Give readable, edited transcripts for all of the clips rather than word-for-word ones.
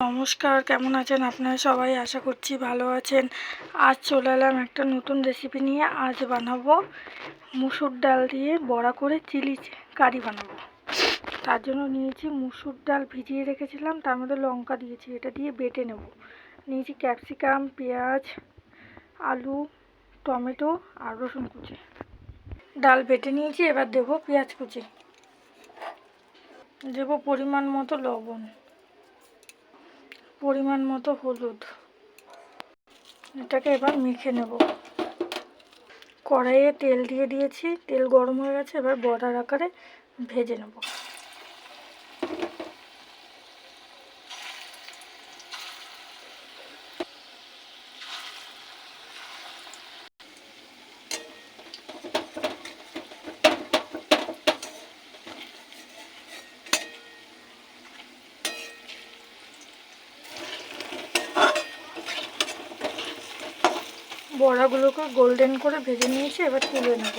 নমস্কার, কেমন আছেন আপনারা সবাই? আশা করছি ভালো আছেন। আজ চলে এলাম একটা নতুন রেসিপি নিয়ে। আজ বানাবো মুসুর ডাল দিয়ে বড়া করে চিলি কারি বানাবো। তার জন্য নিয়েছি মুসুর ডাল, ভিজিয়ে রেখেছিলাম, তার মধ্যে লঙ্কা দিয়েছি, এটা দিয়ে বেটে নেব। নিয়েছি ক্যাপসিকাম, পেঁয়াজ, আলু, টমেটো আর রসুন কুচি। ডাল বেটে নিয়েছি, এবার দেবো পেঁয়াজ কুচি, দেবো পরিমাণ মতো লবণ, পরিমাণ মতো হলুদ। এটাকে এবার মেখে নেব। কড়াইয়ে তেল দিয়ে দিয়েছি, তেল গরম হয়ে গেছে, এবার বড়ার আকারে ভেজে নেব। বড়াগুলোকে গোল্ডেন করে ভেজে নিয়েছি, এবার তুলে নেব।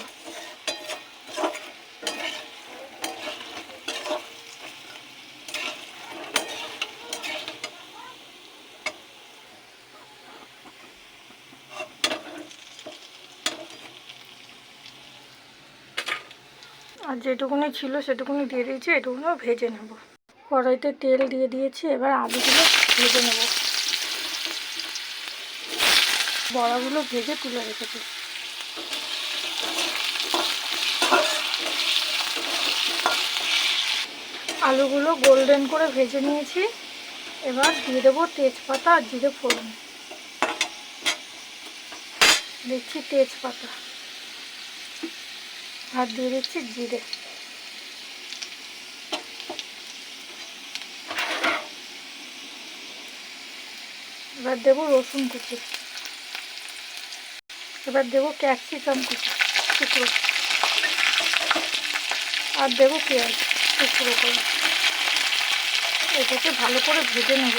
আর যেটুকুনি ছিল সেটুকুনি দিয়ে দিয়েছি, এটুকুনিও ভেজে নেব। কড়াইতে তেল দিয়ে দিয়েছি, এবার আলুগুলো ভেজে নেব। বড়াগুলো ভেজে তুলে রেখেছি। আলুগুলো গোল্ডেন করে ভেজে নিয়েছি, এবার দিয়ে দেবো তেজপাতা আর জিরে ফোড়ন। দিচ্ছি তেজপাতা আর দিয়ে দিচ্ছি জিরে। এবার দেবো রসুন কুচি, এবার দেবো ক্যাপসিকাম কুচি টুকরো, আর দেবো পেঁয়াজ টুকরো করে। এটাকে ভালো করে ভেজে নেব।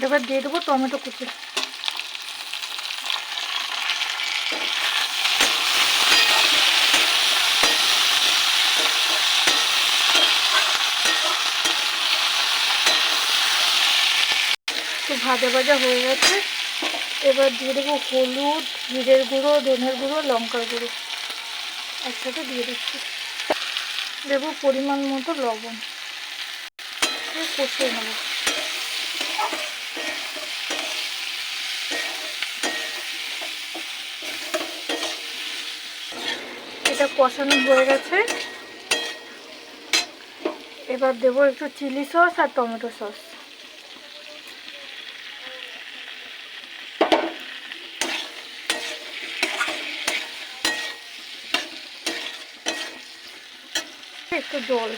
এবার দিয়ে দেবো টমেটো কুচি। একটু ভাজা ভাজা হয়ে গেছে, এবার দিয়ে দেবো হলুদ, জিরের গুঁড়ো, ধনের গুঁড়ো, লঙ্কার গুঁড়ো একসাথে দিয়ে দিচ্ছি। দেবো পরিমাণ মতো লবণ, কষিয়ে নেব। এটা কষানো হয়ে গেছে, এবার দেবো একটু চিলি সস আর টমেটো সস। একটু জল,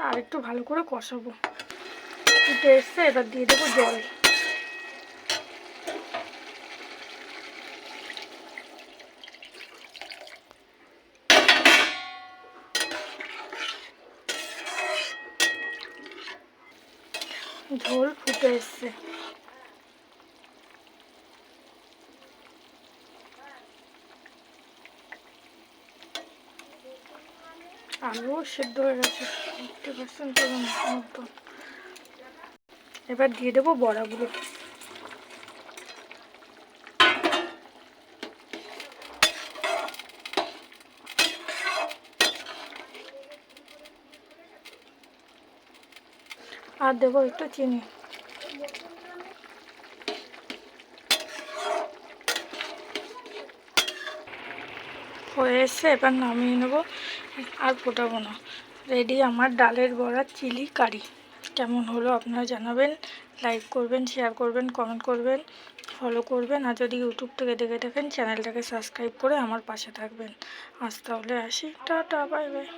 আর একটু ভালো করে কষাবো। ফুটে এসছে, এবার দিয়ে দেবো জল। ঝোল ফুটে এসছে, আলুও সেদ্ধ হয়ে গেছে 50% মতো। এবার দিয়ে দেবো বড়াগুলো। আর দেবো একটু চিনি। হয়ে এসছে, এবার নামিয়ে নেবো, আর ফোটাবো না। রেডি আমার ডালের বড়া চিলি কারি। কেমন হলো আপনারা জানাবেন, লাইক করবেন, শেয়ার করবেন, কমেন্ট করবেন, ফলো করবেন। আর যদি ইউটিউব থেকে দেখে থাকেন চ্যানেলটাকে সাবস্ক্রাইব করে আমার পাশে থাকবেন। আজ তাহলে আসি, টাটা, বাই বাই।